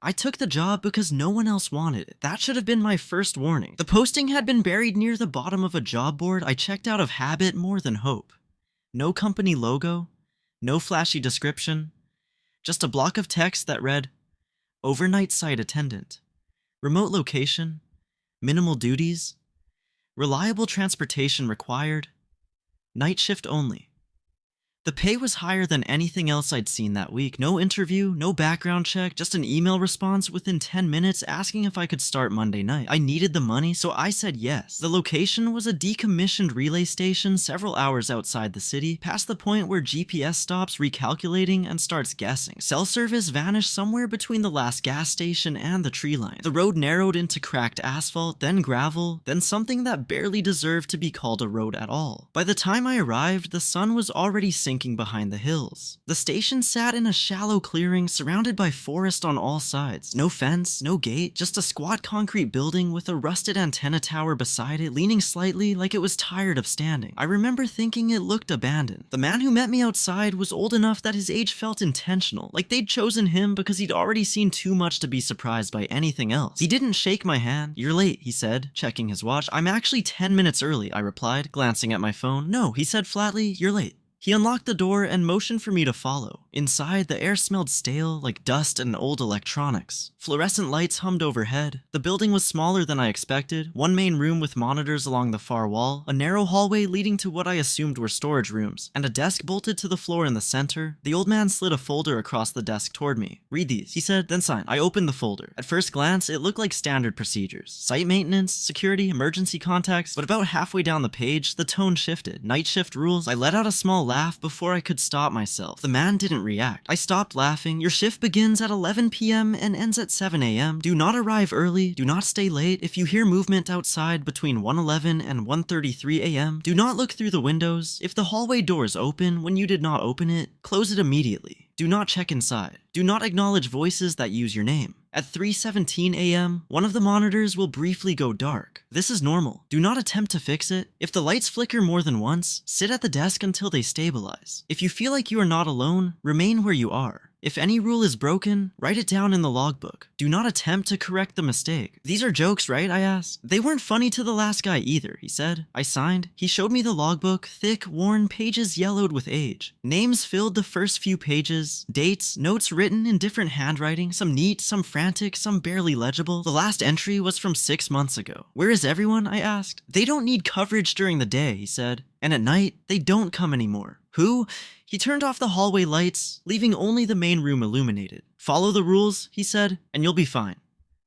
I took the job because no one else wanted it. That should have been my first warning. The posting had been buried near the bottom of a job board I checked out of habit more than hope. No company logo, no flashy description, just a block of text that read, overnight site attendant, remote location, minimal duties, reliable transportation required, night shift only. The pay was higher than anything else I'd seen that week. No interview, no background check, just an email response within 10 minutes asking if I could start Monday night. I needed the money, so I said yes. The location was a decommissioned relay station several hours outside the city, past the point where GPS stops recalculating and starts guessing. Cell service vanished somewhere between the last gas station and the tree line. The road narrowed into cracked asphalt, then gravel, then something that barely deserved to be called a road at all. By the time I arrived, the sun was already sinking behind the hills. The station sat in a shallow clearing surrounded by forest on all sides. No fence, no gate, just a squat concrete building with a rusted antenna tower beside it leaning slightly like it was tired of standing. I remember thinking it looked abandoned. The man who met me outside was old enough that his age felt intentional, like they'd chosen him because he'd already seen too much to be surprised by anything else. He didn't shake my hand. "You're late," he said, checking his watch. "I'm actually 10 minutes early," I replied, glancing at my phone. "No," he said flatly, "you're late." He unlocked the door and motioned for me to follow. Inside, the air smelled stale, like dust and old electronics. Fluorescent lights hummed overhead. The building was smaller than I expected. One main room with monitors along the far wall, a narrow hallway leading to what I assumed were storage rooms, and a desk bolted to the floor in the center. The old man slid a folder across the desk toward me. "Read these," he said, "then sign." I opened the folder. At first glance, it looked like standard procedures. Site maintenance, security, emergency contacts, but about halfway down the page, the tone shifted. Night shift rules. I let out a small laugh before I could stop myself. The man didn't react. I stopped laughing. "Your shift begins at 11 p.m. and ends at 7 a.m. Do not arrive early. Do not stay late. If you hear movement outside between 1:11 and 1:33 a.m., do not look through the windows. If the hallway door is open when you did not open it, close it immediately. Do not check inside. Do not acknowledge voices that use your name. At 3:17 a.m., one of the monitors will briefly go dark. This is normal. Do not attempt to fix it. If the lights flicker more than once, sit at the desk until they stabilize. If you feel like you are not alone, remain where you are. If any rule is broken, write it down in the logbook. Do not attempt to correct the mistake." "These are jokes, right?" I asked. "They weren't funny to the last guy either," he said. I signed. He showed me the logbook, thick, worn, pages yellowed with age. Names filled the first few pages, dates, notes written in different handwriting, some neat, some frantic, some barely legible. The last entry was from 6 months ago. "Where is everyone?" I asked. "They don't need coverage during the day," he said. "And at night, they don't come anymore." "Who?" He turned off the hallway lights, leaving only the main room illuminated. "Follow the rules," he said, "and you'll be fine."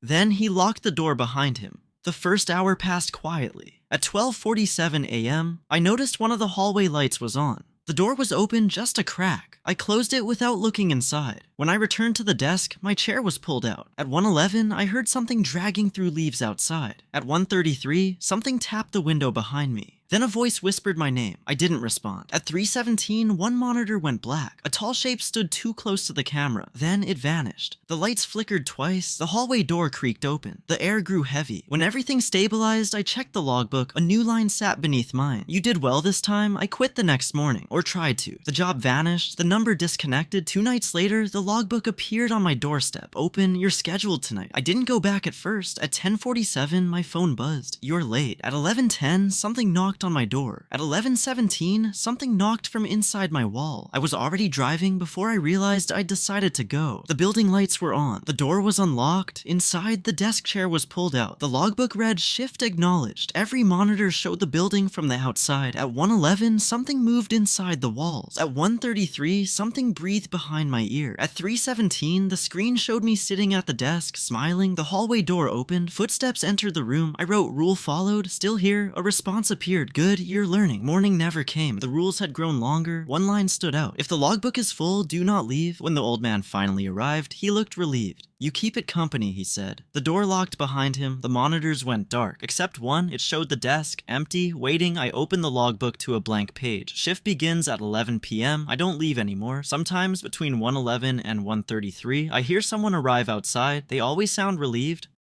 Then he locked the door behind him. The first hour passed quietly. At 12:47 a.m., I noticed one of the hallway lights was on. The door was open just a crack. I closed it without looking inside. When I returned to the desk, my chair was pulled out. At 1:11, I heard something dragging through leaves outside. At 1:33, something tapped the window behind me. Then a voice whispered my name. I didn't respond. At 3:17, one monitor went black. A tall shape stood too close to the camera. Then it vanished. The lights flickered twice. The hallway door creaked open. The air grew heavy. When everything stabilized, I checked the logbook. A new line sat beneath mine. "You did well this time. I quit the next morning. Or tried to." The job vanished. The number disconnected. 2 nights later, the logbook appeared on my doorstep. "Open. You're scheduled tonight." I didn't go back at first. At 10:47, my phone buzzed. "You're late." At 11:10, something knocked on my door. At 11:17, something knocked from inside my wall. I was already driving before I realized I'd decided to go. The building lights were on. The door was unlocked. Inside, the desk chair was pulled out. The logbook read, "Shift acknowledged." Every monitor showed the building from the outside. At 1:11, something moved inside the walls. At 1:33, something breathed behind my ear. At 3:17, the screen showed me sitting at the desk, smiling. The hallway door opened. Footsteps entered the room. I wrote, "Rule followed. Still here." A response appeared. "Good. You're learning." Morning never came. The rules had grown longer. One line stood out. "If the logbook is full, do not leave." When the old man finally arrived, he looked relieved. "You keep it company," he said. The door locked behind him. The monitors went dark. Except one, it showed the desk, empty, waiting. I opened the logbook to a blank page. "Shift begins at 11 p.m. I don't leave anymore. Sometimes between 1:11 and 1:33, I hear someone arrive outside. They always sound relieved.